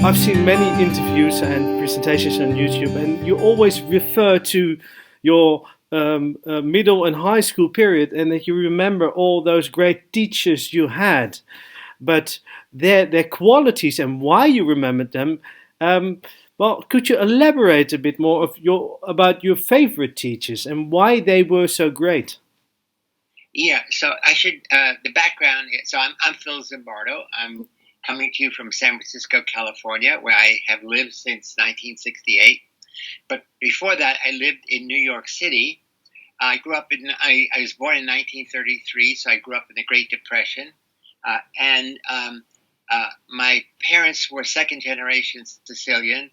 I've seen many interviews and presentations on YouTube, and you always refer to your middle and high school period, and that you remember all those great teachers you had, but their qualities and why you remembered them. Um, well, could you elaborate a bit more about your favorite teachers and why they were so great? Yeah, so I should the background. So I'm Phil Zimbardo. I'm coming to you from San Francisco, California, where I have lived since 1968. But before that, I lived in New York City. I grew up in. I was born in 1933, so I grew up in the Great Depression, and my parents were second generation Sicilian,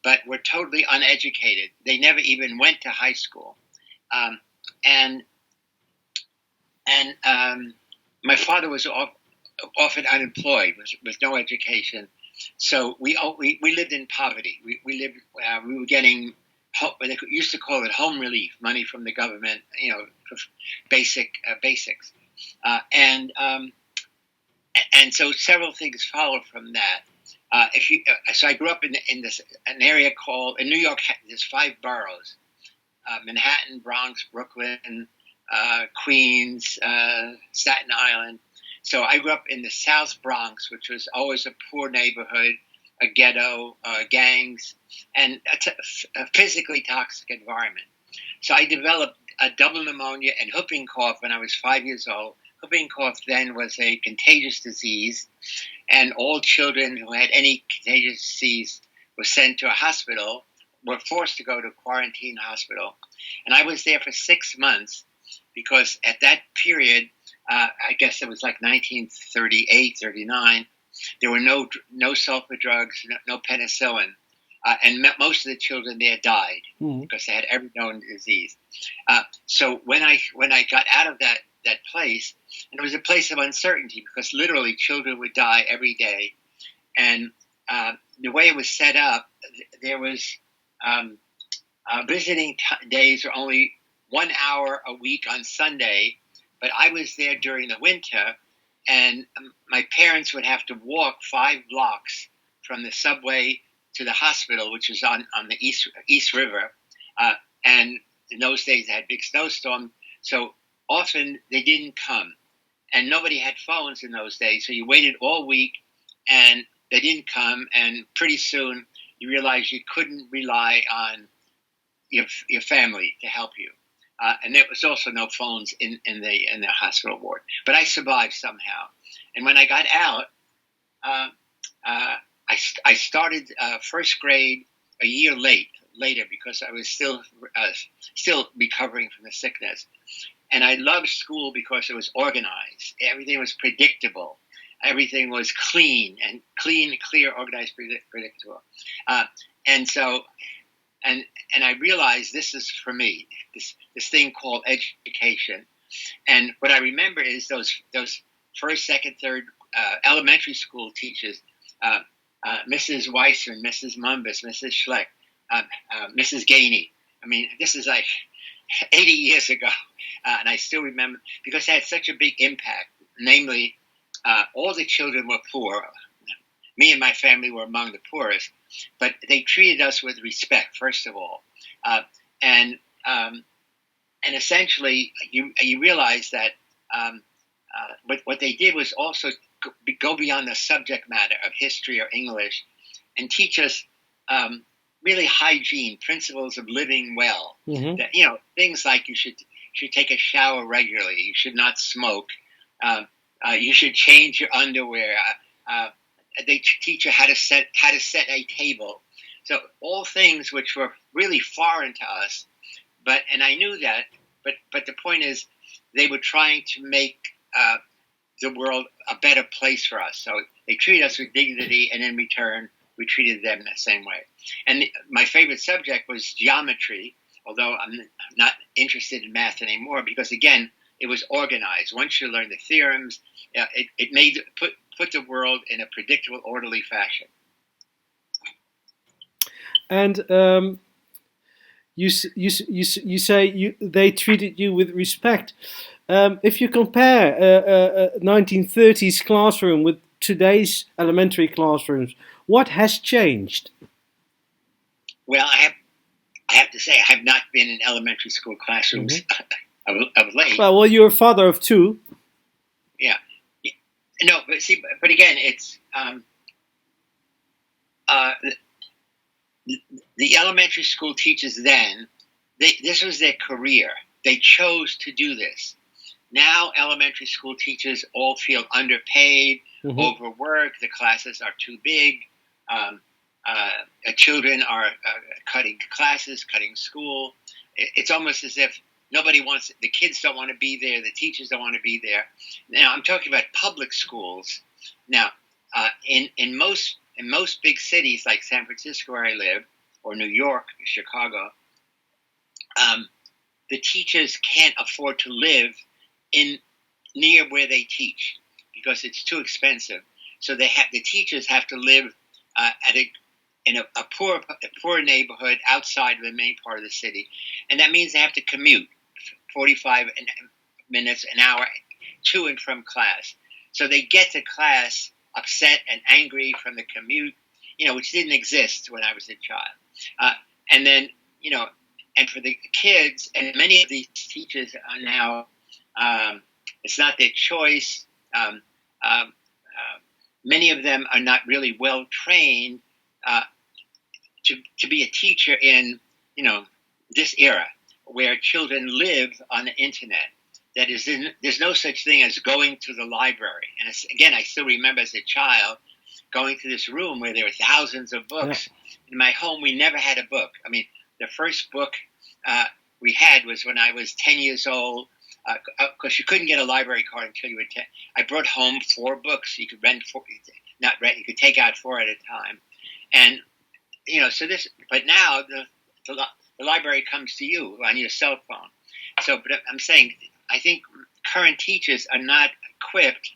but were totally uneducated. They never even went to high school, um, and and my father was often unemployed with no education. So we lived in poverty. We were getting they used to call it home relief money from the government, for basics, and and so several things followed from that. If you So I grew up in this an area called in New York. There's five boroughs: Manhattan, Bronx, Brooklyn, Queens, Staten Island. So I grew up in the South Bronx, which was always a poor neighborhood, a ghetto, gangs, and a physically toxic environment. So I developed a double pneumonia and whooping cough when I was 5 years old. Whooping cough then was a contagious disease, and all children who had any contagious disease were sent to a hospital, were forced to go to a quarantine hospital. And I was there for 6 months because at that period, I guess it was like 1938, 39, there were no sulfa drugs, no penicillin. And most of the children there died because they had every known disease. So when I got out of that place, and it was a place of uncertainty because literally children would die every day, and the way it was set up, there was visiting days were only 1 hour a week on Sunday, but I was there during the winter, and my parents would have to walk 5 blocks from the subway to the hospital, which was on the East River. And in those days, they had big snowstorm, so often they didn't come. And nobody had phones in those days, so you waited all week, and they didn't come, and pretty soon you realized you couldn't rely on your family to help you. And there was also no phones in the hospital ward. But I survived somehow. And when I got out, I started first grade a year later because I was still recovering from the sickness. And I loved school because it was organized. Everything was predictable. Everything was clear, organized, predictable. And so, and I realized this is for me, this thing called education. And what I remember is those first, second, third elementary school teachers, Mrs. Weissman, Mrs. Mumbus, Mrs. Schleck, Mrs. Gainey. I mean, this is like 80 years ago, and I still remember because it had such a big impact. Namely, all the children were poor. Me and my family were among the poorest, but they treated us with respect, first of all, and essentially, you realize that what they did was also go beyond the subject matter of history or English, and teach us really hygiene principles of living well. Hmm. That things like you should take a shower regularly, you should not smoke, you should change your underwear. They teach you how to set a table. So all things which were really foreign to us, and I knew that. But the point is, they were trying to make the world a better place for us. So they treated us with dignity, and in return, we treated them the same way. And my favorite subject was geometry, although I'm not interested in math anymore because, again, it was organized. Once you learn the theorems, it put the world in a predictable, orderly fashion. And you say they treated you with respect. If you compare 1930s classroom with today's elementary classrooms, What has changed? Well, I have to say I have not been in elementary school classrooms Hmm. of late. Well, you're a father of two. Yeah, no, but see, but again, it's uh, the elementary school teachers then. This was their career. They chose to do this. Now, elementary school teachers all feel underpaid, Hmm. overworked. The classes are too big. Um, children are cutting classes, cutting school. It's almost as if nobody wants. The kids don't want to be there. The teachers don't want to be there. Now, I'm talking about public schools. Now, in most big cities like San Francisco, where I live, or New York, Chicago, um, the teachers can't afford to live in near where they teach because it's too expensive. So the teachers have to live at a poor neighborhood outside of the main part of the city, and that means they have to commute 45 minutes an hour to and from class. So they get to class upset and angry from the commute, which didn't exist when I was a child. And then and for the kids, and many of these teachers are now, it's not their choice. Many of them are not really well trained uh, to be a teacher in, this era where children live on the internet. That is, there's no such thing as going to the library. And again, I still remember as a child going to this room where there were thousands of Yeah. books. In my home, we never had a book. I mean, the first book we had was when I was 10 years old, because you couldn't get a library card until you were 10. I brought home 4 books. You could rent 4, not rent, you could take out 4 at a time. And, but now the library comes to you on your cell phone. So, but I'm saying, I think current teachers are not equipped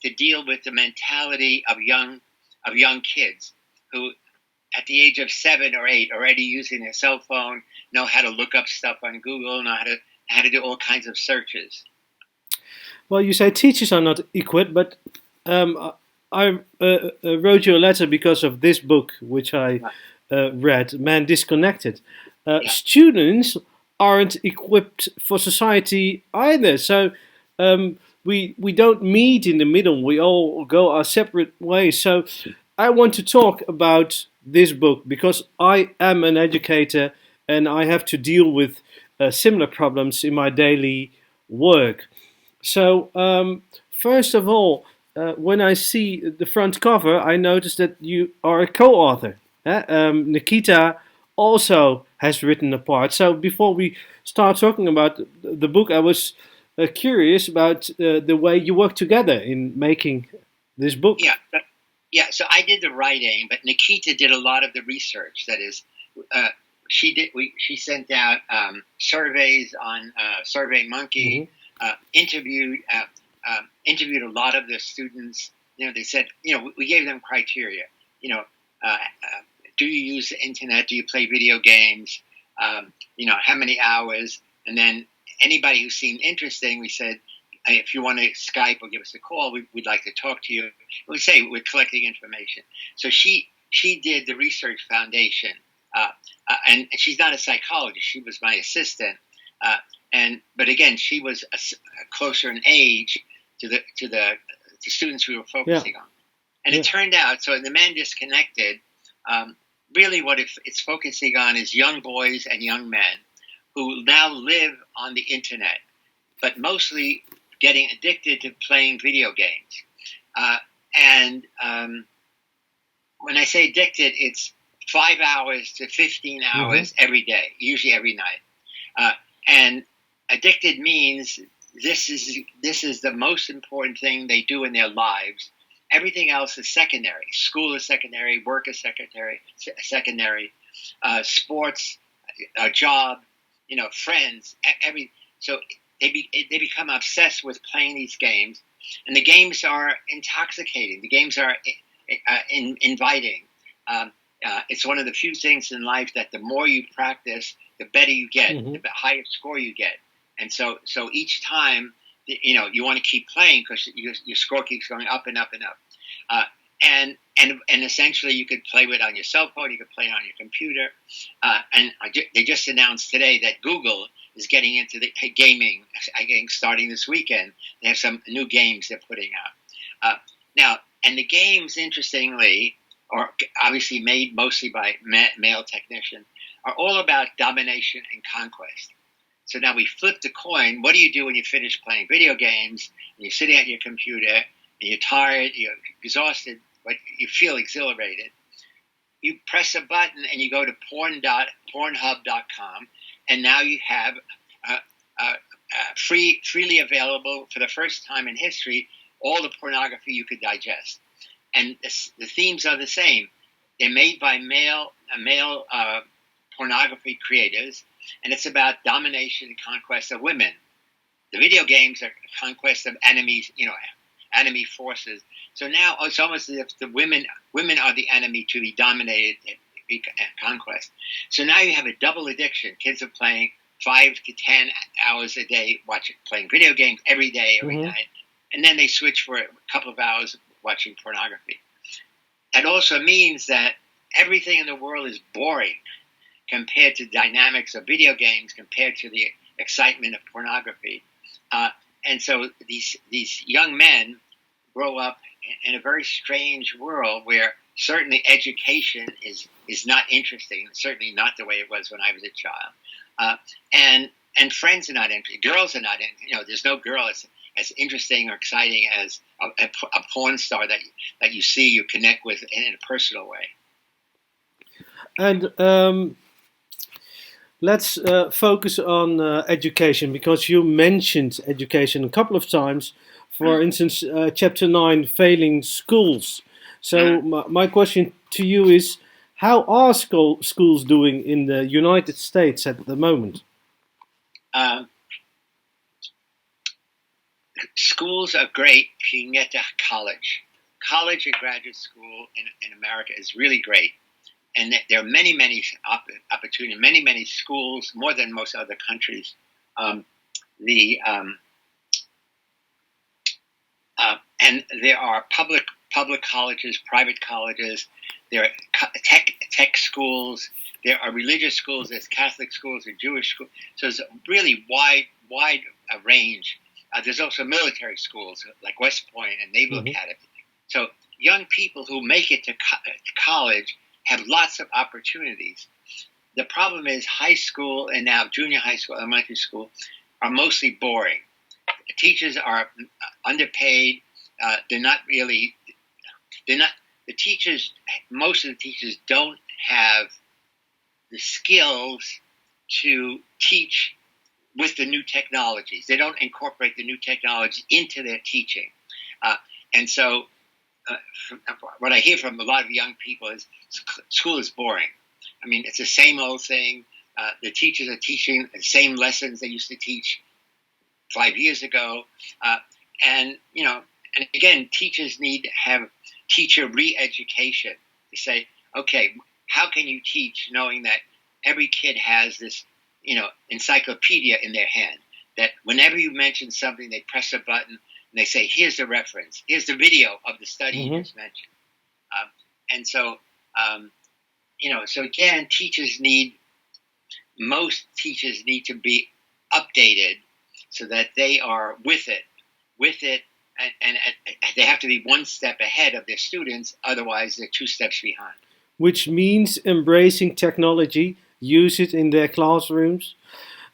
to deal with the mentality of young kids who, at the age of 7 or 8, already using their cell phone, know how to look up stuff on Google, know how to do all kinds of searches. Well, you say teachers are not equipped, but I wrote you a letter because of this book, which I Yeah, read, Man Disconnected. yeah, Students aren't equipped for society either. So we don't meet in the middle. We all go our separate ways. So I want to talk about this book because I am an educator and I have to deal with similar problems in my daily work. So, first of all, when I see the front cover, I notice that you are a co-author. Nikita also has written a part. So, before we start talking about the book, I was curious about the way you work together in making this book. yeah, yeah. So I did the writing, but Nikita did a lot of the research. That is, uh, she sent out surveys on Hmm. SurveyMonkey, interviewed a lot of the students. They said, we gave them criteria. You know, do you use the internet? Do you play video games? How many hours? And then anybody who seemed interesting, we said, if you want to Skype or give us a call, we'd like to talk to you. We say we're collecting information. So she did the research foundation, and she's not a psychologist. She was my assistant, uh, but again, she was closer in age to students we were Yeah, focusing on. And it yeah. turned out, so in The Man Disconnected, um, really what it's focusing on is young boys and young men who now live on the internet, but mostly getting addicted to playing video games. Uh, and when I say addicted, it's 5 hours to 15 Hmm. hours every day, usually every night. Uh, and addicted means this is the most important thing they do in their lives. Everything else is secondary. School is secondary. Work is secondary. Sports, a job, friends, every. So they become obsessed with playing these games, and the games are intoxicating. The games are inviting. Um, it's one of the few things in life that the more you practice, the better you get, Hmm. the higher score you get. And so each time, you want to keep playing because your score keeps going up and up and up. Uh, and essentially you could play it on your cell phone, you could play it on your computer, they just announced today that Google is getting into the gaming, I think, starting this weekend. They have some new games they're putting out now, and the games, interestingly, are obviously made mostly by male technicians, are all about domination and conquest. So now we flip the coin. What do you do when you finish playing video games and you're sitting at your computer and you're tired, you're exhausted, but you feel exhilarated? You press a button and you go to pornhub.com, and now you have freely available for the first time in history all the pornography you could digest. And the themes are the same. They're made by male pornography creators, and it's about domination and conquest of women. The video games are conquest of enemies, enemy forces. So now it's almost as if the women are the enemy to be dominated and conquest. So now you have a double addiction. Kids are playing 5 to 10 hours a day, playing video games every day, every night, and then they switch for a couple of hours watching pornography. That also means that everything in the world is boring compared to the dynamics of video games, compared to the excitement of pornography. And so these young men grow up in a very strange world where certainly education is not interesting, certainly not the way it was when I was a child. And friends are not interesting. Girls are not interesting. There's no girl as interesting or exciting as a porn star that you see, you connect with in a personal way. And let's focus on education, because you mentioned education a couple of times. For instance, Chapter 9, failing schools. So my question to you is, how are schools doing in the United States at the moment? Schools are great if you can get to college. College and graduate school in America is really great. And there are many, many opportunities, many, many schools, more than most other countries. And there are public colleges, private colleges. There are tech schools. There are religious schools. There's Catholic schools. There's Jewish schools. So there's a really wide range. There's also military schools like West Point and Naval Academy. So young people who make it to college have lots of opportunities. The problem is high school and now junior high school, elementary school are mostly boring. The teachers are underpaid. Most of the teachers don't have the skills to teach with the new technologies. They don't incorporate the new technology into their teaching. And so what I hear from a lot of young people is school is boring. I mean, it's the same old thing. The teachers are teaching the same lessons they used to teach 5 years ago. And again, teachers need to have teacher re-education to say, okay, how can you teach knowing that every kid has this, encyclopedia in their hand, that whenever you mention something, they press a button and they say, here's the reference, here's the video of the study you just mentioned. And so, so again, most teachers need to be updated so that they are with it, and they have to be one step ahead of their students, otherwise they're 2 steps behind. Which means embracing technology, use it in their classrooms.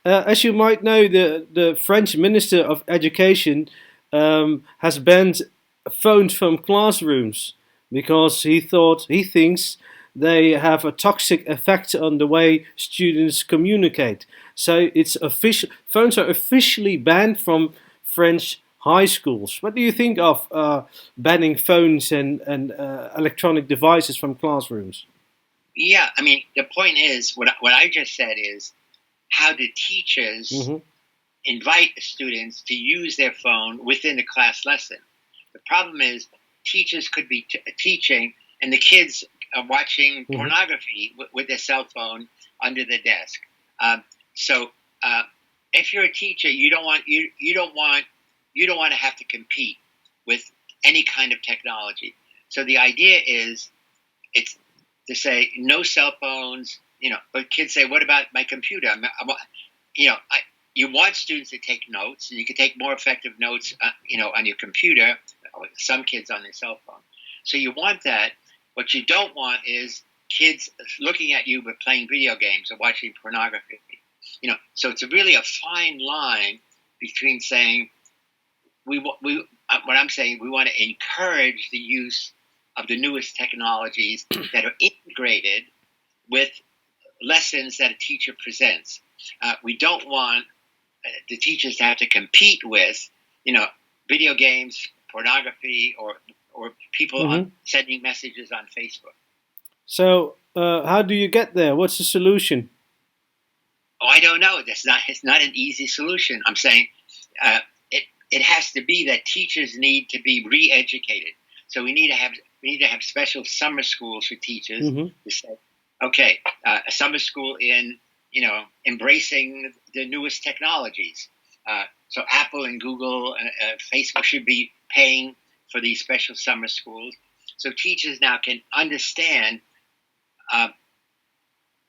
As you might know, the French Minister of Education has banned phones from classrooms because he thinks they have a toxic effect on the way students communicate. So it's official. Phones are officially banned from French high schools. What do you think of banning phones and electronic devices from classrooms? Yeah, I mean, the point is, what I just said is, how do teachers invite students to use their phone within the class lesson? The problem is, teachers could be teaching, and the kids are watching pornography with their cell phone under the desk. So if you're a teacher, you don't want to have to compete with any kind of technology. So the idea is it's to say no cell phones. But kids say, "What about my computer?" You know, I, you want students to take notes, and you can take more effective notes, on your computer. Or some kids on their cell phone. So you want that. What you don't want is kids looking at you but playing video games or watching pornography. So it's really a fine line between saying what I'm saying, we want to encourage the use of the newest technologies that are integrated with lessons that a teacher presents. We don't want the teachers to have to compete with, video games, pornography, or people sending messages on Facebook. So, how do you get there? What's the solution? Oh, I don't know. It's not an easy solution. I'm saying it has to be that teachers need to be re-educated. So we need to have special summer schools for teachers to say, okay, a summer school in embracing the newest technologies. So Apple and Google, Facebook should be paying for these special summer schools, so teachers now can understand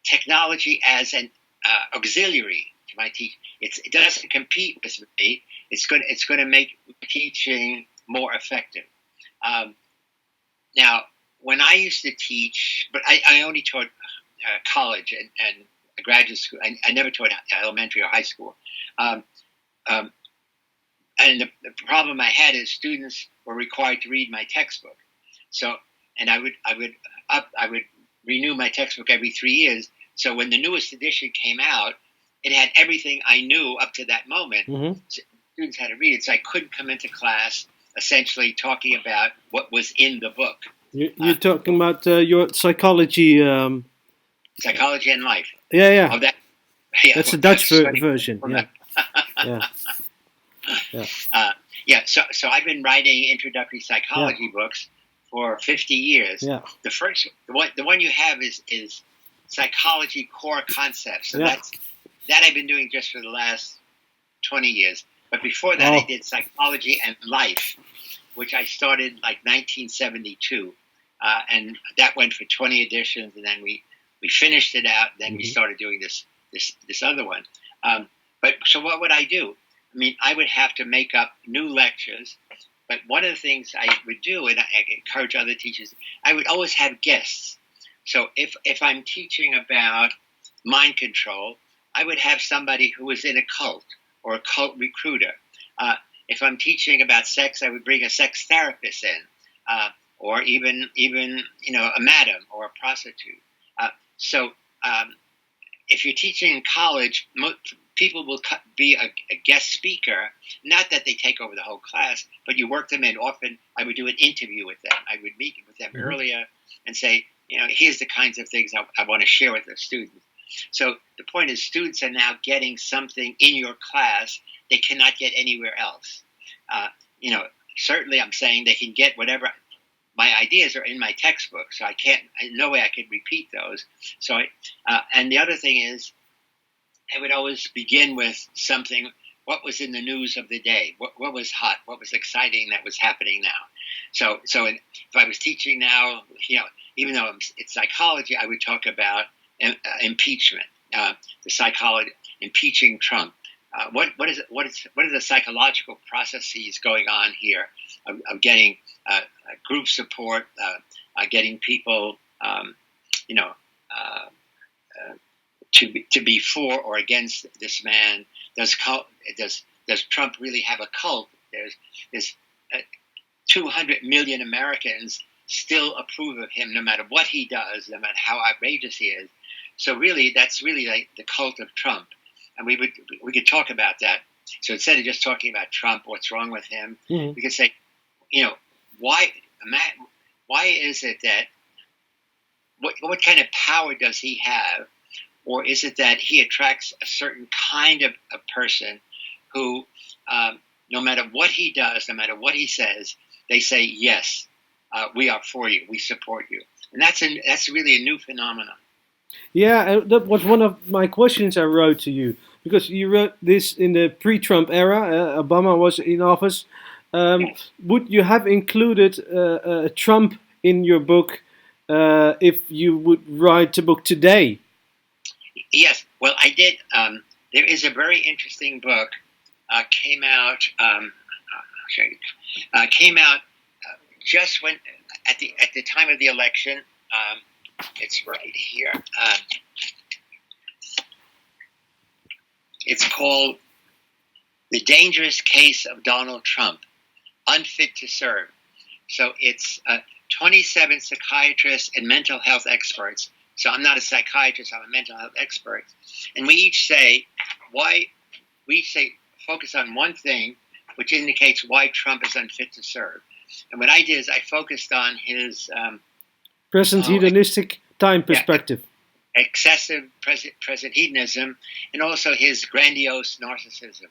technology as an auxiliary to my teaching. It doesn't compete with me. It's going to make teaching more effective. Now, when I used to teach, but I only taught college and graduate school. I never taught elementary or high school. And the problem I had is students were required to read my textbook. So, and I would renew my textbook every 3 years. So when the newest edition came out, it had everything I knew up to that moment. So students had to read it. So I couldn't come into class essentially talking about what was in the book. You're talking about your psychology. Psychology and life. Yeah. Oh, That's the Dutch version. Yeah. So I've been writing introductory psychology books for 50 years. Yeah. The one you have is psychology core concepts. So that I've been doing just for the last 20 years. But before that, I did psychology and life, which I started like 1972, and that went for 20 editions, and then we finished it out. And then we started doing this other one. But so what would I do? I mean, I would have to make up new lectures, but one of the things I would do, and I encourage other teachers, I would always have guests. So if I'm teaching about mind control, I would have somebody who was in a cult or a cult recruiter. If I'm teaching about sex, I would bring a sex therapist in, or even a madam or a prostitute. So if you're teaching in college, people will be a guest speaker. Not that they take over the whole class, but you work them in. Often I would do an interview with them. I would meet with them earlier and say, here's the kinds of things I want to share with the students. So the point is, students are now getting something in your class they cannot get anywhere else. Certainly I'm saying they can get whatever. My ideas are in my textbook, so no way I could repeat those. So, and the other thing is, I would always begin with something. What was in the news of the day? What was hot? What was exciting that was happening now? So if I was teaching now, even though it's psychology, I would talk about impeachment, the psychology, impeaching Trump. What are the psychological processes going on here of getting group support, getting people, to be for or against this man? Does Trump really have a cult? There's 200 million Americans still approve of him, no matter what he does, no matter how outrageous he is. So really, that's really like the cult of Trump, and we could talk about that. So instead of just talking about Trump, what's wrong with him, we could say, why is it that what kind of power does he have? Or is it that he attracts a certain kind of a person who, no matter what he does, no matter what he says, they say, yes, we are for you, we support you. And that's really a new phenomenon. Yeah, that was one of my questions I wrote to you, because you wrote this in the pre-Trump era. Obama was in office. Yes. Would you have included Trump in your book if you would write a book today. Yes, well, I did. There is a very interesting book came out. Came out just when at the time of the election. It's right here. It's called "The Dangerous Case of Donald Trump: Unfit to Serve." So it's 27 psychiatrists and mental health experts. So I'm not a psychiatrist, I'm a mental health expert. And we each say focus on one thing, which indicates why Trump is unfit to serve. And what I did is I focused on his Present hedonistic time perspective. Excessive present hedonism, and also his grandiose narcissism.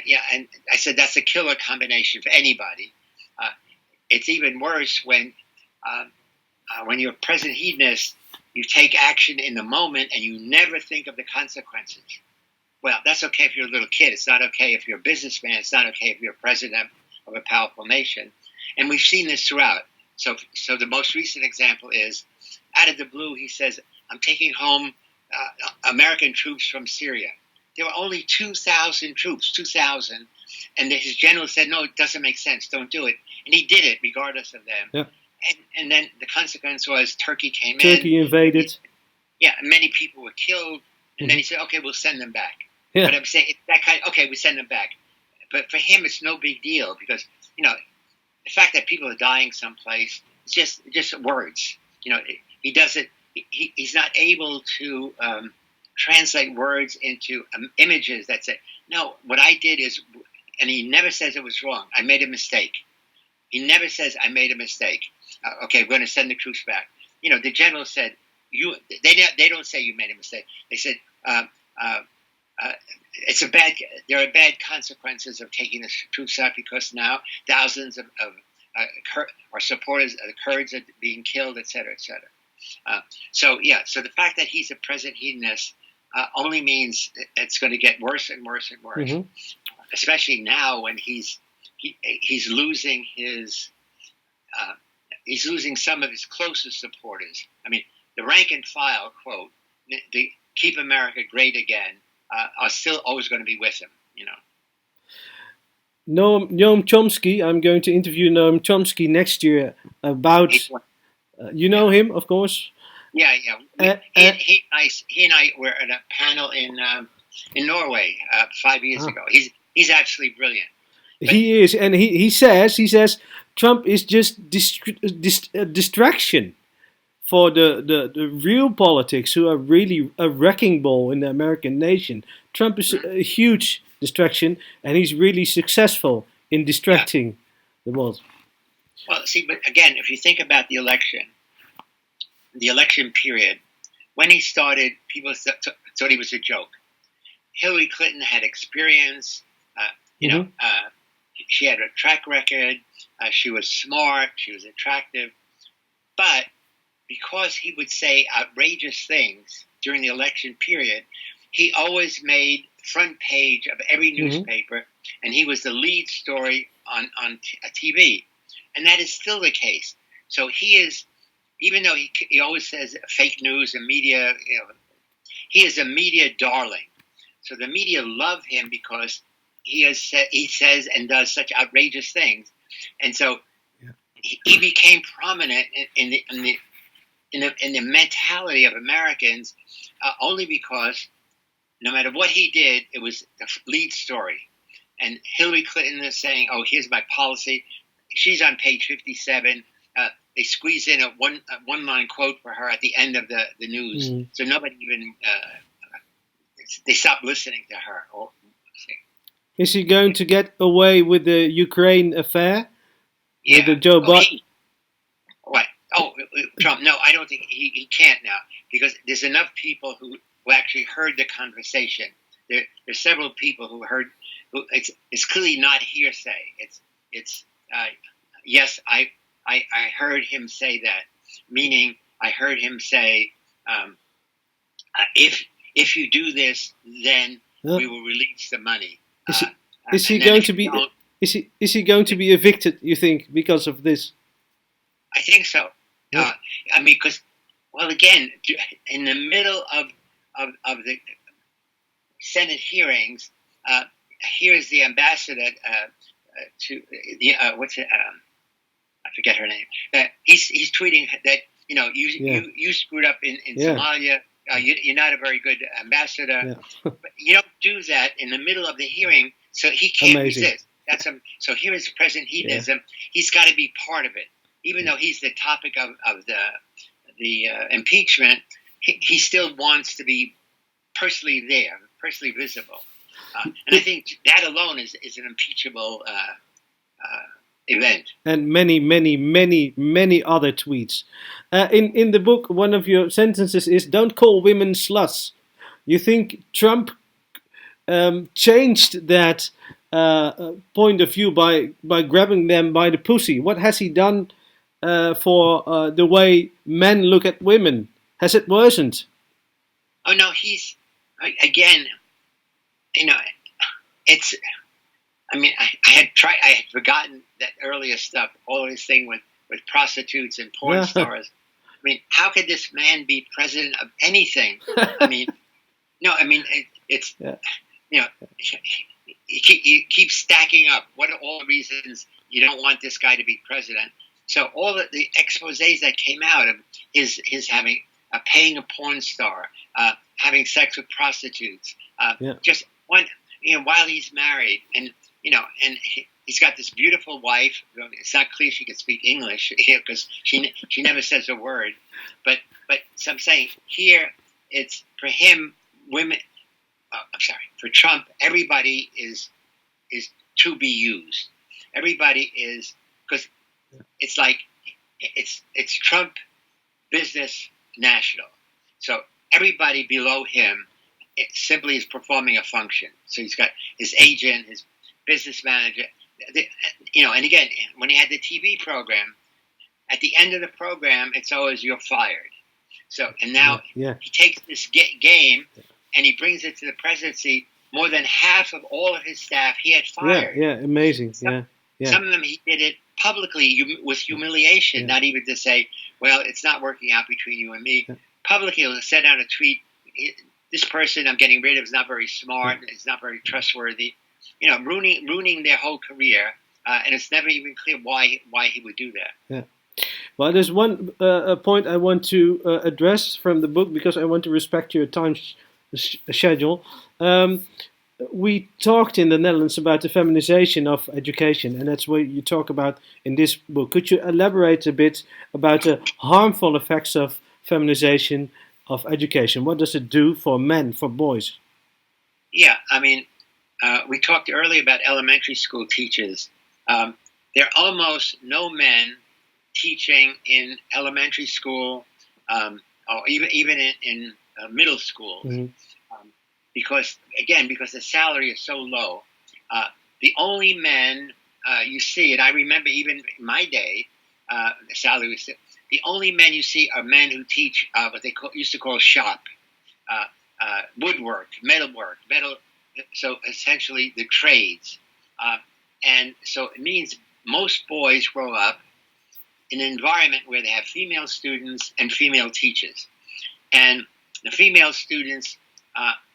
Yeah, and I said that's a killer combination for anybody. It's even worse when you're a present hedonist, you take action in the moment and you never think of the consequences. Well, that's okay if you're a little kid. It's not okay if you're a businessman. It's not okay if you're president of a powerful nation. And we've seen this throughout. So the most recent example is, out of the blue, he says, I'm taking home American troops from Syria. There were only 2,000 troops, 2,000. And his general said, no, it doesn't make sense. Don't do it. And he did it regardless of them. Yeah. And then the consequence was Turkey came in. Turkey invaded. Yeah, many people were killed. And then he said, okay, we'll send them back. Yeah. But I'm saying, it's that kind of, okay, we send them back. But for him, it's no big deal because, the fact that people are dying someplace, it's just words. He does it. He's not able to translate words into images that say, no, what I did is, and he never says it was wrong. I made a mistake. He never says, I made a mistake. Okay, we're going to send the troops back. The general said, they don't say you made a mistake. They said, there are bad consequences of taking the troops out because now thousands of our supporters, the Kurds, are being killed, et cetera, et cetera. So the fact that he's a present hedonist only means it's going to get worse and worse and worse, especially now when he's losing he's losing some of his closest supporters. I mean, the rank and file, quote, the "Keep America Great Again," are still always going to be with him, Noam Chomsky, I'm going to interview Noam Chomsky next year about, you know him, of course. Yeah. He and I were at a panel in Norway 5 years ago. He's actually brilliant. He is, and he says Trump is just a distraction for the real politics who are really a wrecking ball in the American nation. Trump is a huge distraction, and he's really successful in distracting the world. Well, see, but again, if you think about the election period, when he started, people thought he was a joke. Hillary Clinton had experience, she had a track record, she was smart, she was attractive, but because he would say outrageous things during the election period, he always made front page of every newspaper, and he was the lead story on TV. And that is still the case. So he is, even though he always says fake news and media, he is a media darling. So the media love him because he says and does such outrageous things. And so he became prominent in the mentality of Americans only because no matter what he did, it was the lead story. And Hillary Clinton is saying, oh, here's my policy. She's on page 57. They squeeze in a one-line quote for her at the end of the news. So nobody even, they stop listening to her. Is he going to get away with the Ukraine affair? Yeah. With the Joe Biden? What? Oh, Trump. No, I don't think he can't now because there's enough people who actually heard the conversation. There's several people who heard. It's clearly not hearsay. It's yes, I heard him say that. Meaning, I heard him say, if you do this, then we will release the money. Is he going to be? Is he going to be evicted? You think because of this? I think so. Yeah. I mean, because, well, again, in the middle of the Senate hearings, uh, here's the ambassador to the what's it? I forget her name. He's tweeting that Yeah. you screwed up in Yeah. Somalia. You're not a very good ambassador. Yeah. But you don't do that in the middle of the hearing, so he can't Amazing. resist. So here is President Yeah. Hedonism. He's got to be part of it, even though he's the topic of the impeachment. He still wants to be personally there, personally visible, and I think that alone is an impeachable event. And many, many, many, many other tweets. In the book, one of your sentences is, "Don't call women sluts." You think Trump changed that point of view by grabbing them by the pussy? What has he done for the way men look at women? Has it worsened? Oh no, he's again. You know, it's. I mean, I had forgotten that earlier stuff. All this thing with prostitutes and porn Yeah. stars. I mean, how could this man be president of anything? I mean, no, I mean it's Yeah. you know, you keep stacking up. What are all the reasons you don't want this guy to be president? So all the exposés that came out of his having paying a porn star, having sex with prostitutes, Yeah. just one, while he's married, and he's got this beautiful wife. It's not clear she can speak English because she never says a word. But so I'm saying here, it's for him, women. I'm sorry, for Trump, everybody is to be used. Everybody is, because it's like it's Trump business national. So everybody below him simply is performing a function. So he's got his agent, his business manager, and again, when he had the TV program, at the end of the program, it's always, "You're fired." So, and now Yeah. he takes this game and he brings it to the presidency. More than half of all of his staff he had Yeah. fired. Yeah. Amazing. Yeah. Yeah. Some of them he did it publicly with humiliation, Yeah. not even to say, "Well, it's not working out between you and me." Yeah. Publicly, he'll send out a tweet: "This person I'm getting rid of is not very smart. Is not very trustworthy." Ruining their whole career, and it's never even clear why he would do that. Yeah. Well, there's one point I want to address from the book because I want to respect your time schedule. We talked in the Netherlands about the feminization of education, and that's what you talk about in this book. Could you elaborate a bit about the harmful effects of feminization of education? What does it do for men, for boys? Yeah, I mean, we talked earlier about elementary school teachers. There are almost no men teaching in elementary school, or even in middle schools, Mm-hmm. because the salary is so low. The only men you see, and I remember even in my day, the salary was the only men you see are men who teach what they used to call shop, woodwork, metalwork, metal. So essentially the trades, and so it means most boys grow up in an environment where they have female students and female teachers. And the female students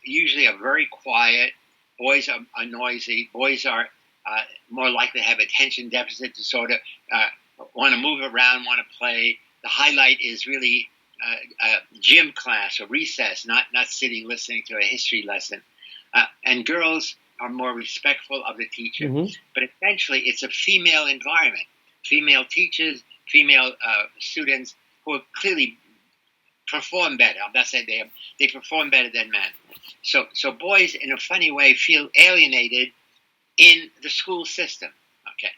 usually are very quiet. Boys are noisy. Boys are more likely to have attention deficit disorder, want to move around, want to play. The highlight is really gym class or recess, not sitting listening to a history lesson. And girls are more respectful of the teacher. Mm-hmm. But essentially, it's a female environment. Female teachers, female students who clearly perform better. I'm not saying they perform better than men. So boys, in a funny way, feel alienated in the school system. Okay,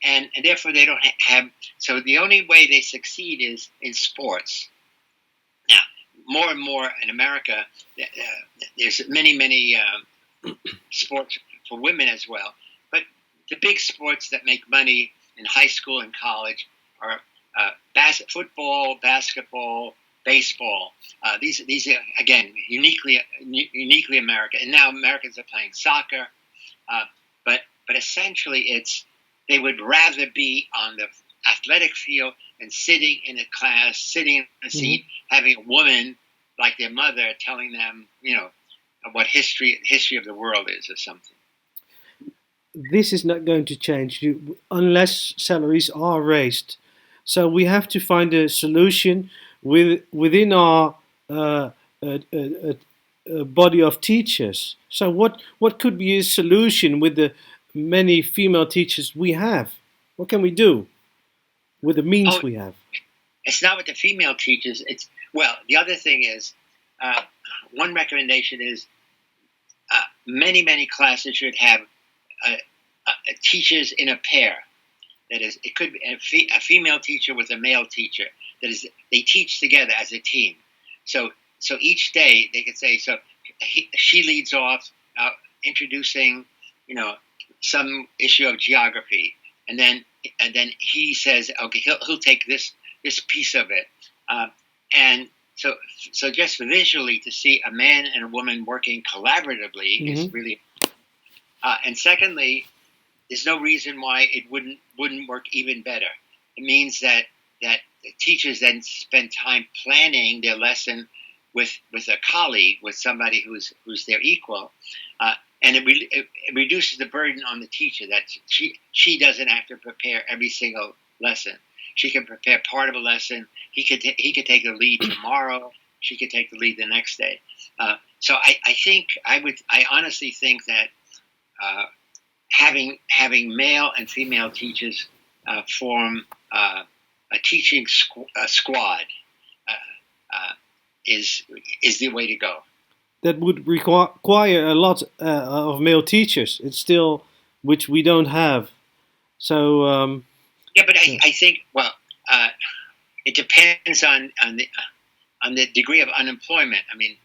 and therefore they don't have. So the only way they succeed is in sports. Now, more and more in America, there's many sports for women as well. But the big sports that make money in high school and college are football, basketball, baseball. These are again uniquely American. And now Americans are playing soccer, but essentially they would rather be on the athletic field and sitting in a class, sitting in a seat, having a woman like their mother telling them, what history of the world is or something. This is not going to change unless salaries are raised. So we have to find a solution within our uh, uh, uh, body of teachers. So what could be a solution with the many female teachers we have? What can we do with the means Oh, we have? it's not with the female teachers. The other thing is, uh, one recommendation is many classes should have uh, teachers in a pair. That is, it could be a female teacher with a male teacher. That is, they teach together as a team. So each day they could say, she leads off introducing, some issue of geography, and then he says, okay, he'll take this piece of it, and so just visually to see a man and a woman working collaboratively is really. And secondly, there's no reason why it wouldn't work even better. It means that the teachers then spend time planning their lesson with a colleague, with somebody who's their equal, and it reduces the burden on the teacher, that she doesn't have to prepare every single lesson. She can prepare part of a lesson. He could take the lead tomorrow. She could take the lead the next day. So I honestly think that having male and female teachers form a teaching squad is the way to go. That would require a lot of male teachers. It's still which we don't have. So Yeah, but I think it depends on the degree of unemployment. I mean,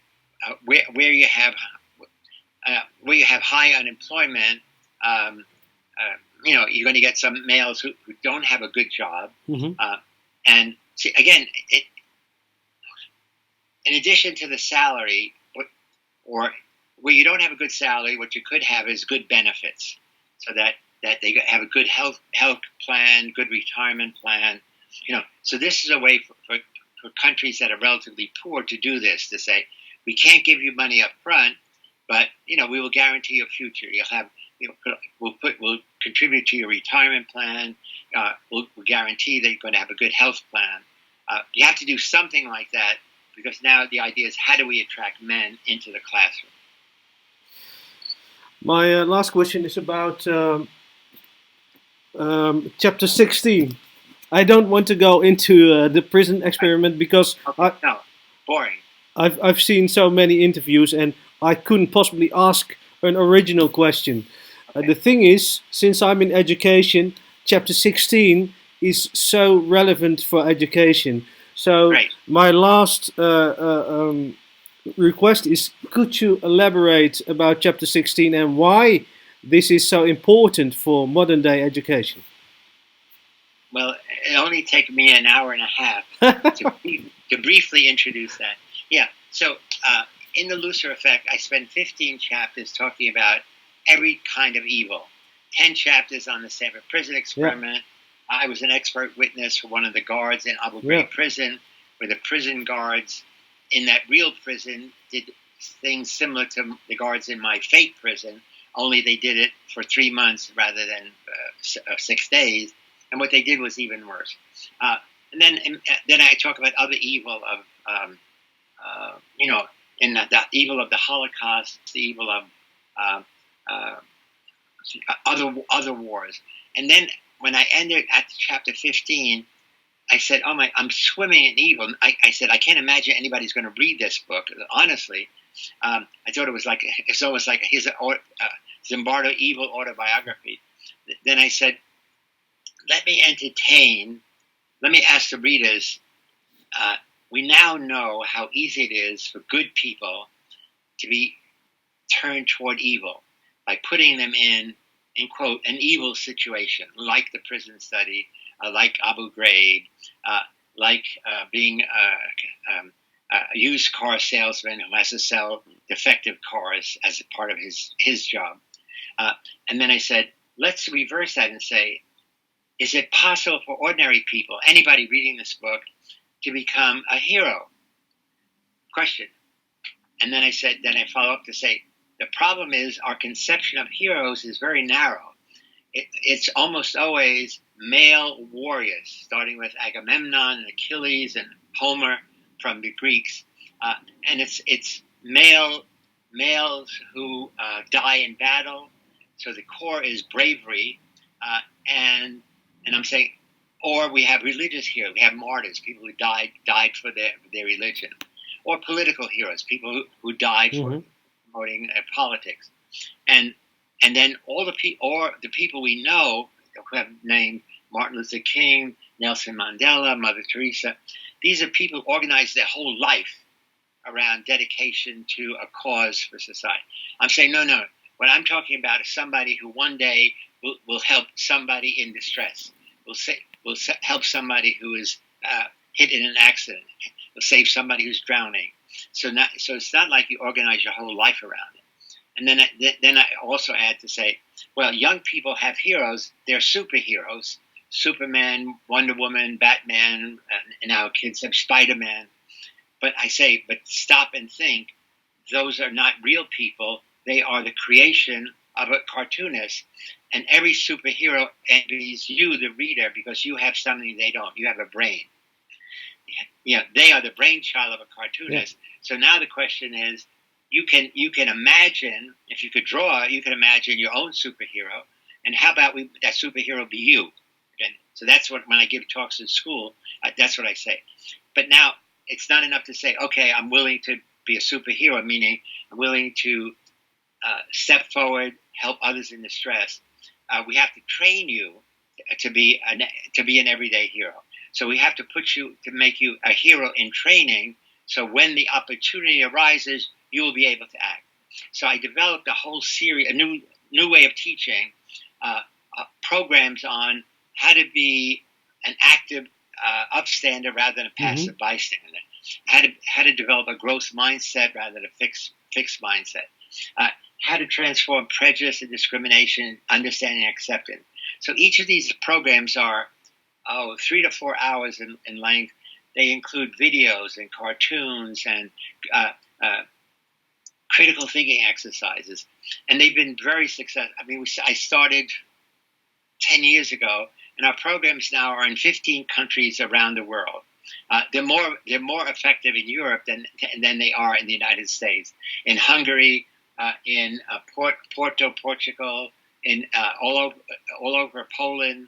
where you have high unemployment, you're going to get some males who don't have a good job, and see, again, in addition to the salary, or where you don't have a good salary, what you could have is good benefits, so that they have a good health plan, good retirement plan. So this is a way for countries that are relatively poor to do this, to say, we can't give you money up front, but we will guarantee your future. You'll have, we'll contribute to your retirement plan. We'll guarantee that you're going to have a good health plan. You have to do something like that, because now the idea is, how do we attract men into the classroom? my last question is about chapter 16. I don't want to go into the prison experiment because No, boring. I've seen so many interviews and I couldn't possibly ask an original question. The thing is, since I'm in education, chapter 16 is so relevant for education. So Right. my last request is, could you elaborate about chapter 16 and why this is so important for modern day education? Well, it only take me an hour and a half to briefly introduce that. Yeah. So in the Lucifer Effect, I spend 15 chapters talking about every kind of evil. 10 chapters on the Stanford prison experiment. Yeah. I was an expert witness for one of the guards in Abu Ghraib prison, where the prison guards in that real prison did things similar to the guards in my fake prison, only they did it for 3 months rather than 6 days. And what they did was even worse. And then I talk about other evil of, in the evil of the Holocaust, the evil of other wars. And then when I ended at chapter 15, I said, "Oh my, I'm swimming in evil." I said, "I can't imagine anybody's going to read this book." Honestly, I thought it's almost like his Zimbardo evil autobiography. Then I said, let me ask the readers, we now know how easy it is for good people to be turned toward evil by putting them in quote, an evil situation, like the prison study, like Abu Ghraib, like being a used car salesman who has to sell defective cars as a part of his job. And then I said, let's reverse that and say, is it possible for ordinary people, anybody reading this book, to become a hero? Question. And then I follow up to say, the problem is our conception of heroes is very narrow. It's almost always male warriors, starting with Agamemnon and Achilles and Homer from the Greeks, and it's males who die in battle. So the core is bravery, and I'm saying, or we have religious heroes, we have martyrs, people who died for their religion, or political heroes, people who died for promoting politics, and then all the people we know who have named Martin Luther King, Nelson Mandela, Mother Teresa. These are people who organized their whole life around dedication to a cause for society. I'm saying, no. What I'm talking about is somebody who one day will help somebody in distress, will help somebody who is hit in an accident, will save somebody who's drowning. So it's not like you organize your whole life around it. And then I also add to say, well, young people have heroes. They're superheroes. Superman, Wonder Woman, Batman, and our kids have Spider-Man. But I say, but stop and think. Those are not real people. They are the creation of a cartoonist. And every superhero envies you, the reader, because you have something they don't. You have a brain. They are the brainchild of a cartoonist. Yeah. So now the question is, you can imagine, if you could draw, you can imagine your own superhero, and how about that superhero be you? Okay? So that's what, when I give talks in school, that's what I say. But now it's not enough to say, okay, I'm willing to be a superhero, meaning I'm willing to step forward, help others in distress. We have to train you to be an everyday hero. So we have to make you a hero in training. So when the opportunity arises, you will be able to act. So I developed a whole series, a new way of teaching, programs on how to be an active upstander rather than a passive bystander. How to develop a growth mindset rather than a fixed mindset. How to transform prejudice and discrimination, understanding and acceptance. So each of these programs are 3 to 4 hours in length. They include videos and cartoons and critical thinking exercises, and they've been very successful. I mean, I started 10 years ago, and our programs now are in 15 countries around the world. They're more effective in Europe than they are in the United States, in Hungary, in Porto, Portugal, in all over Poland,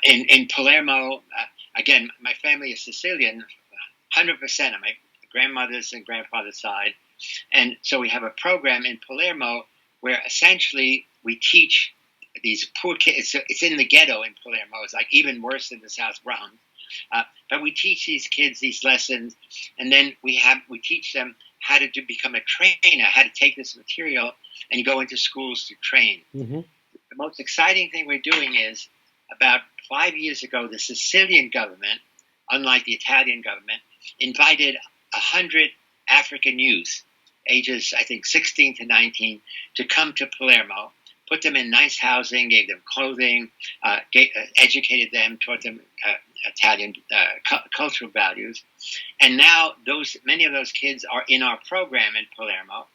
in Palermo. Again, my family is Sicilian, 100% of my grandmother's and grandfather's side. And so we have a program in Palermo where essentially we teach these poor kids. It's in the ghetto in Palermo. It's like even worse than the South Bronx. But we teach these kids these lessons, and then we teach them how to become a trainer, how to take this material and go into schools to train. The most exciting thing we're doing is, about 5 years ago, the Sicilian government, unlike the Italian government, invited 100 African youth, ages, I think, 16 to 19, to come to Palermo, put them in nice housing, gave them clothing, educated them, taught them Italian cultural values. And now many of those kids are in our program in Palermo.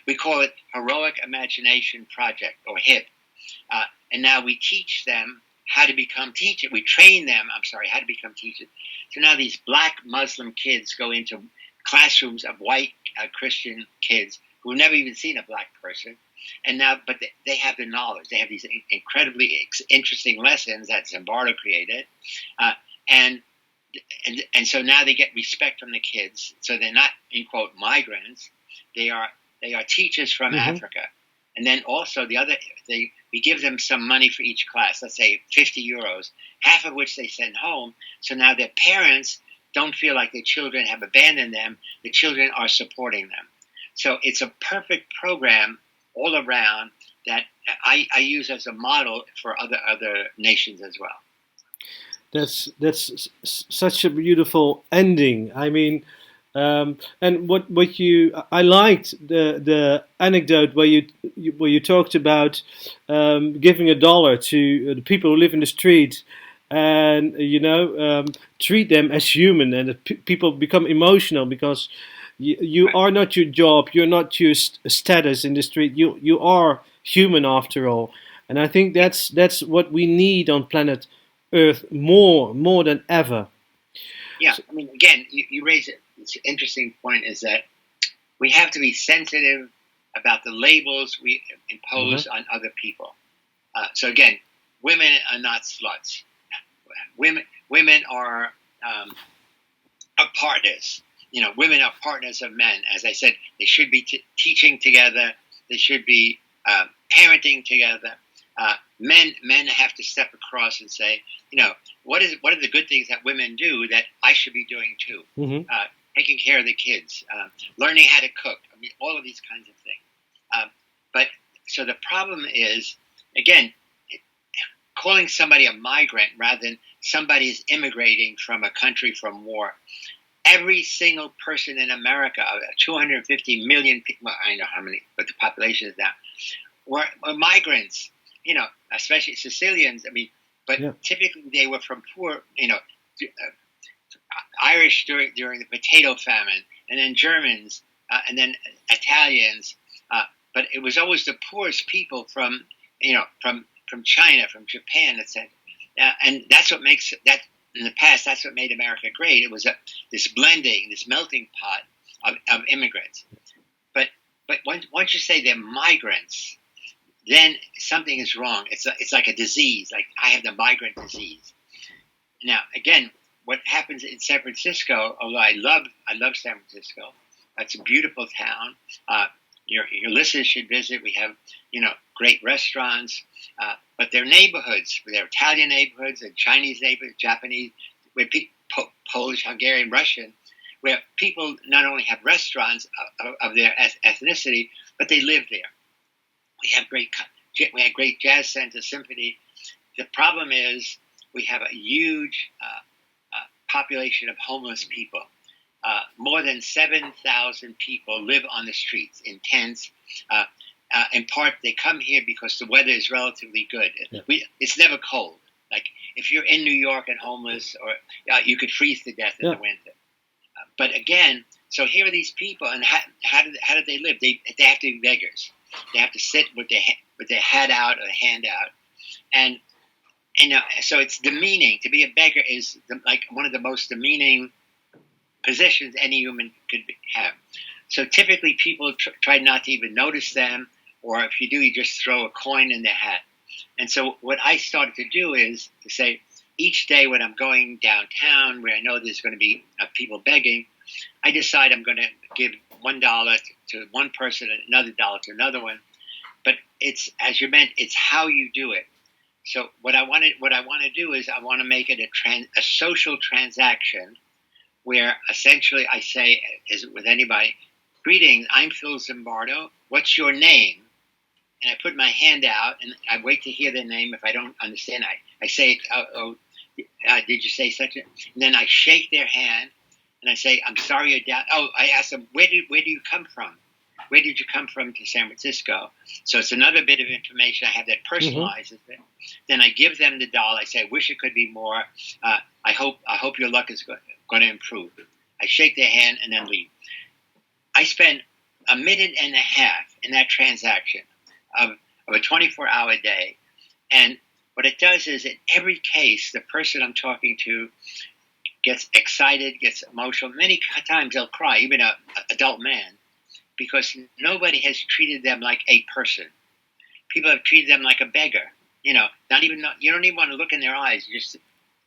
We call it Heroic Imagination Project, or HIP. And now we teach them how to become teachers. We train them, how to become teachers. So now these black Muslim kids go into classrooms of white Christian kids who've never even seen a black person. And now, but they have the knowledge. They have these incredibly interesting lessons that Zimbardo created. And so now they get respect from the kids. So they're not, in quote, migrants. They are teachers from Africa. And then also we give them some money for each class, let's say 50 euros, half of which they send home. So now their parents don't feel like their children have abandoned them. The children are supporting them. So it's a perfect program all around that I use as a model for other nations as well. That's such a beautiful ending. I mean, And what you I liked the anecdote where you talked about giving $1 to the people who live in the street, and treat them as human, and that people become emotional because you Right. are not your job, you're not your status in the street. You are human after all, and I think Yeah. that's what we need on planet Earth more than ever. Yeah. So, I mean, again, you raise it. It's an interesting point is that we have to be sensitive about the labels we uh-huh. impose on other people. So again, women are not sluts. Women are partners. Women are partners of men. As I said, they should be teaching together. They should be parenting together. Men have to step across and say, what are the good things that women do that I should be doing too? Hmm. Uh, Taking care of the kids, learning how to cook. I mean, all of these kinds of things. But so the problem is, again, calling somebody a migrant rather than somebody is immigrating from a country from war. Every single person in America, 250 million people, well, I don't know how many, but the population is now, were migrants, especially Sicilians. I mean, but Yeah. typically they were from poor, Irish during the potato famine, and then Germans, and then Italians. But it was always the poorest people from China, from Japan, etc. And that's what makes that in the past. That's what made America great. It was this blending, this melting pot of immigrants. But once you say they're migrants, then something is wrong. It's like a disease. Like I have the migrant disease. Now, again, what happens in San Francisco? Although I love San Francisco. It's a beautiful town. Your listeners should visit. We have great restaurants, but their neighborhoods, their Italian neighborhoods, and Chinese neighborhoods, Japanese, where Polish, Hungarian, Russian, where people not only have restaurants of their ethnicity, but they live there. We have great jazz center, symphony. The problem is we have a huge population of homeless people. More than 7,000 people live on the streets in tents. In part, they come here because the weather is relatively good. Yeah. It's never cold. Like if you're in New York and homeless, or you could freeze to death in Yeah. the winter. But again, so here are these people, and how do they live? They have to be beggars. They have to sit with their hat out or hand out, and so it's demeaning. To be a beggar is like one of the most demeaning positions any human could have. So typically, people try not to even notice them, or if you do, you just throw a coin in their hat. And so, what I started to do is to say each day when I'm going downtown, where I know there's going to be people begging, I decide I'm going to give $1 to one person and another dollar to another one. But it's as you meant, it's how you do it. So what I want to do is I want to make it a social transaction where essentially I say, is with anybody, greetings, I'm Phil Zimbardo. What's your name? And I put my hand out and I wait to hear their name. If I don't understand, I say, did you say such a? And then I shake their hand and I say, I'm sorry you're down. Oh, I ask them, where do you come from? Where did you come from to San Francisco? So it's another bit of information. I have that Hmm. personalized. Then I give them the dollar. I say, I wish it could be more. I hope your luck is going to improve. I shake their hand and then leave. I spend a minute and a half in that transaction of a 24-hour day. And what it does is, in every case, the person I'm talking to gets excited, gets emotional. Many times they'll cry, even an adult man, because nobody has treated them like a person. People have treated them like a beggar. You don't even want to look in their eyes.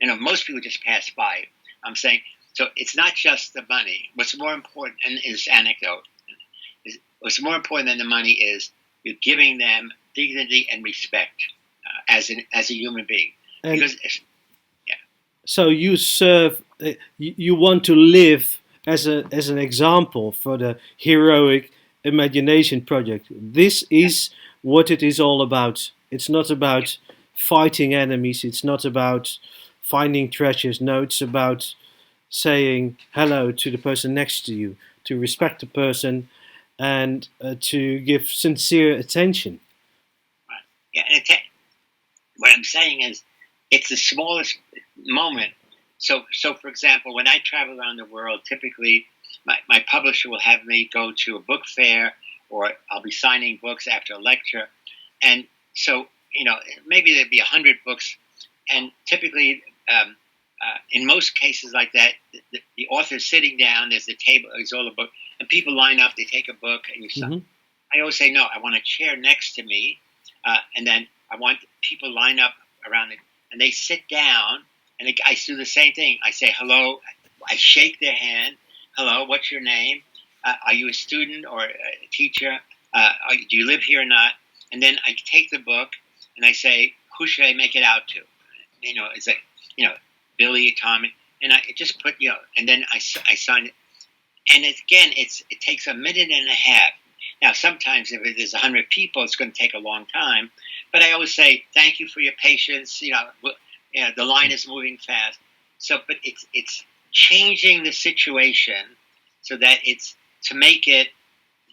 Most people just pass by. I'm saying, so it's not just the money. What's more important, and this anecdote, what's more important than the money is you're giving them dignity and respect as a human being. And Because yeah, so you serve, you want to live as an example for the heroic imagination project. This yeah, is what it is all about. It's not yeah, about fighting enemies. It's not about finding treasures. No, it's about saying hello to the person next to you, to respect the person, and to give sincere attention. Right. Yeah, and what I'm saying is, it's the smallest moment. So for example, when I travel around the world, typically my publisher will have me go to a book fair, or I'll be signing books after a lecture, and so maybe there'd be 100 books, and typically, in most cases like that, the author's sitting down. There's a table. There's all the book, and people line up. They take a book, and you sign. Hmm. I always say no. I want a chair next to me, and then I want people line up around it, and they sit down, and I do the same thing. I say hello. I shake their hand. Hello, what's your name? Are you a student or a teacher? Do you live here or not? And then I take the book and I say, who should I make it out to? It's like, Billy, Tommy, and I just put, and then I sign it. And again, it takes a minute and a half. Now, sometimes if there's 100 people, it's going to take a long time. But I always say, thank you for your patience. The line is moving fast. So, but it's changing the situation so that it's to make it.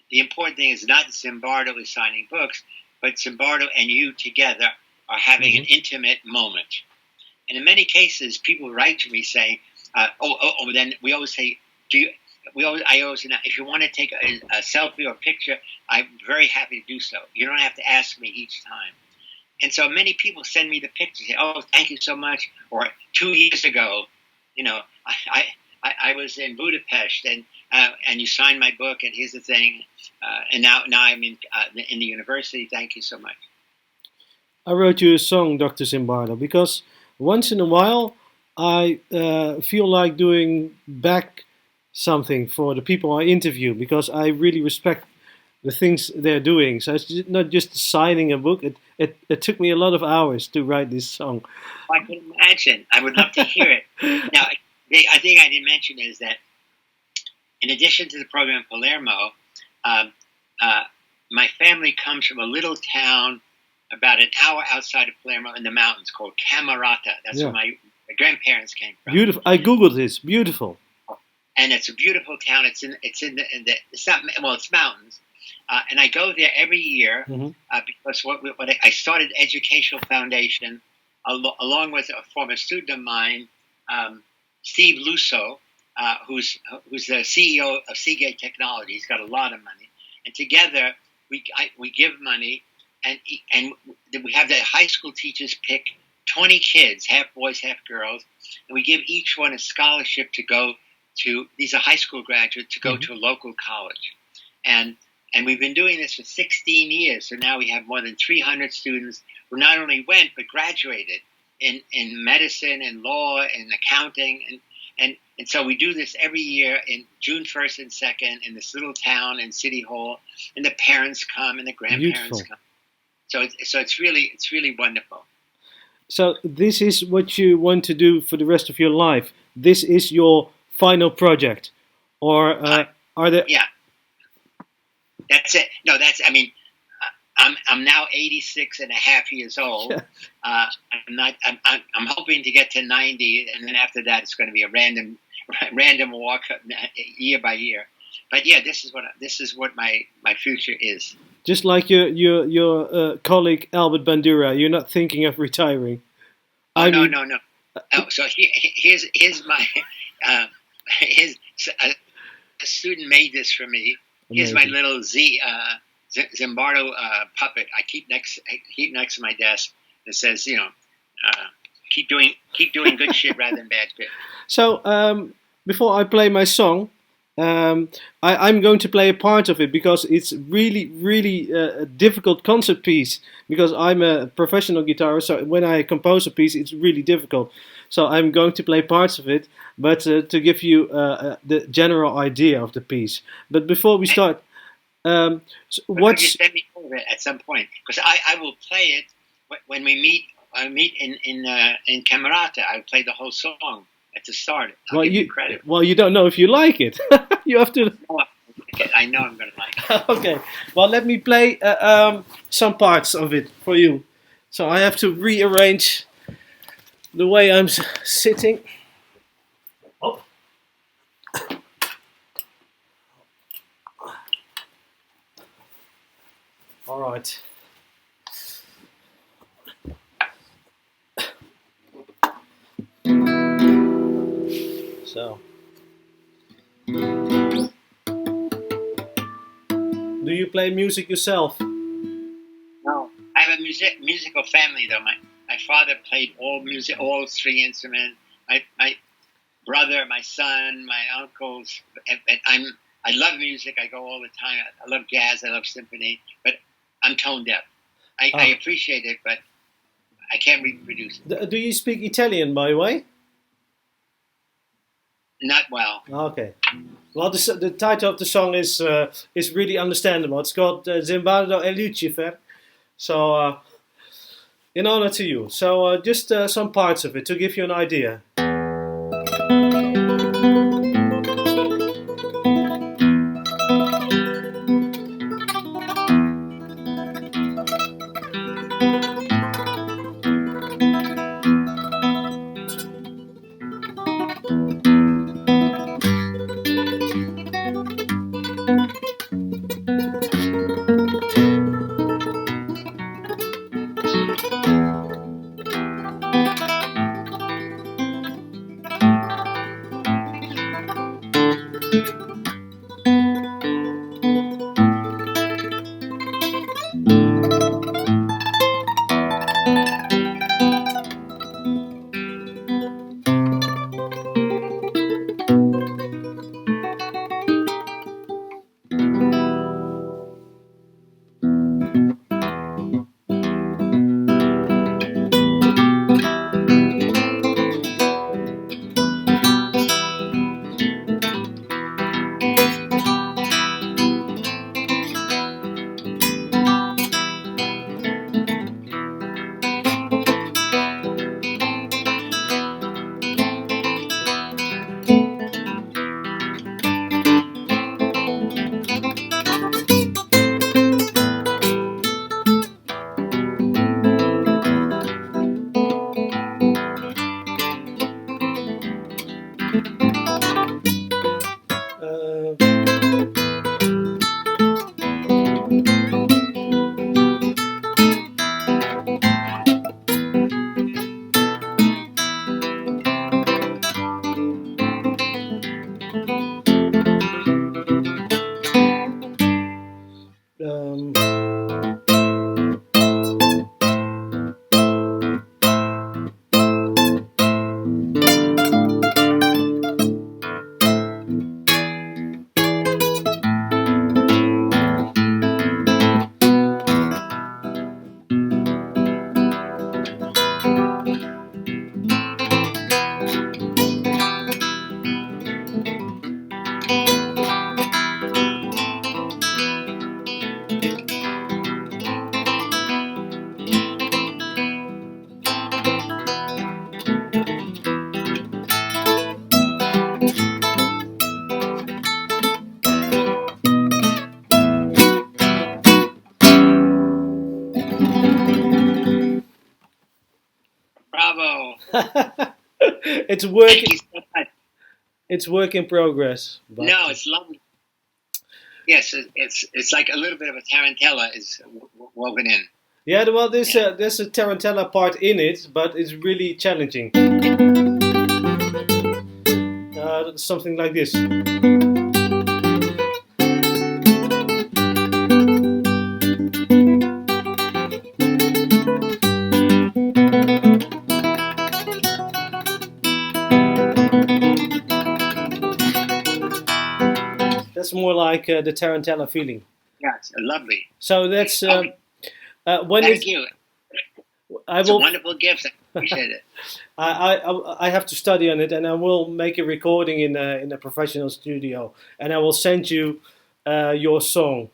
The important thing is not Zimbardo is signing books, but Zimbardo and you together are having an intimate moment. And in many cases, people write to me saying, then we always say, I always, if you want to take a selfie or a picture, I'm very happy to do so. You don't have to ask me each time. And so many people send me the pictures. Say, oh, thank you so much. Or 2 years ago, I was in Budapest, and you signed my book, and here's the thing. And now I'm in the university. Thank you so much. I wrote you a song, Dr. Zimbardo, because once in a while I feel like doing back something for the people I interview, because I really respect the things they're doing. So it's not just signing a book. It took me a lot of hours to write this song. I can imagine. I would love to hear it. Now, I think I didn't mention is that in addition to the program in Palermo, my family comes from a little town about an hour outside of Palermo in the mountains called Camerata. That's where my grandparents came from. Beautiful. I googled this. Beautiful. And it's a beautiful town. It's mountains, and I go there every year because I started an educational foundation along with a former student of mine, Steve Lusso, who's the CEO of Seagate Technology. He's got a lot of money, and together we give money, and we have the high school teachers pick 20 kids, half boys, half girls, and we give each one a scholarship to go to. These are high school graduates to go to a local college, and we've been doing this for 16 years. So now we have more than 300 students who not only went but graduated in medicine and law and accounting, and so we do this every year in June 1st and 2nd in this little town in City Hall, and the parents come and the grandparents come. So it's really wonderful. So this is what you want to do for the rest of your life. This is your final project, or are there? Yeah, that's it. No, I'm now 86 and a half years old. I'm hoping to get to 90, and then after that, it's going to be a random walk year by year. But yeah, this is what my future is. Just like your colleague Albert Bandura, you're not thinking of retiring. Oh, no. Oh, so here's my a student made this for me. Here's my little Zimbardo puppet. I keep next to my desk. It says, keep doing good shit rather than bad shit. So before I play my song, I'm going to play a part of it because it's really a difficult concert piece, because I'm a professional guitarist, so when I compose a piece it's really difficult. So I'm going to play parts of it, but to give you the general idea of the piece. But before we start, what's... You send me over it at some point, because I will play it when we meet. I meet in Camerata. I play the whole song at the start. I'll give you credit. Well, you don't know if you like it. You have to. I know I'm going to like it. Okay. Well, let me play some parts of it for you. So I have to rearrange the way I'm sitting. Oh. All right. So, do you play music yourself? No, I have a musical family though. My father played all music, all three instruments. My brother, my son, my uncles. And I love music. I go all the time. I love jazz. I love symphony. But I'm tone deaf. I Ah. appreciate it, but I can't reproduce it. Do you speak Italian, by the way? Not well. Okay. Well, the title of the song is really understandable. It's called Zimbardo e Lucifer. So, in honor to you. So, just some parts of it to give you an idea. Uh, um, Bravo. it's work. Thank you so much. It's work in progress. But No, it's lovely. Yes, it's like a little bit of a tarantella is woven in. yeah, well, Yeah. there's a tarantella part in it, but it's really challenging. Something like this. That's more like the tarantella feeling. Yes, lovely. So that's Oh, when thank it's. you. I It's a will. wonderful gift. I appreciate it. I have to study on it, and I will make a recording in a professional studio, and I will send you your song.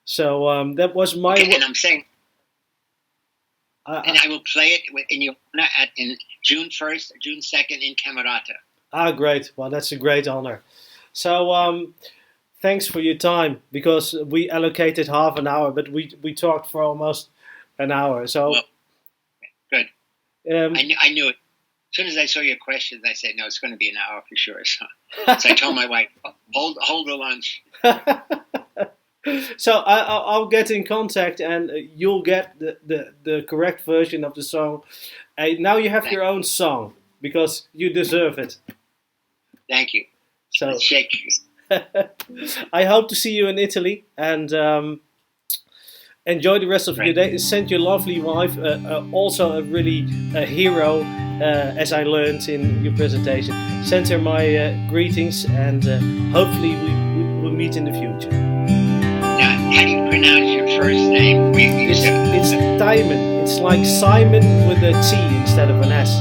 So that was my. Okay, and I'm saying, and I, I will play it in your honor in June 1st, June 2nd in Camerata. great. Well, that's a great honor. So thanks for your time because we allocated half an hour, but we talked for almost an hour. So Well, good. um, I knew it. As soon as I saw your questions, I said, no, it's going to be an hour for sure. So I told my wife, hold the lunch. So I'll get in contact, and you'll get the correct version of the song. Now you have Thank, your own song because you deserve it. thank you. So Let's shake. I hope to see you in Italy, and enjoy the rest of your Right. day. Send your lovely wife, also a really hero, as I learned in your presentation. Send her my greetings, and hopefully we'll meet in the future. Now, how do you pronounce your first name? You It's said it's Diamond. It's like Simon with a T instead of an S.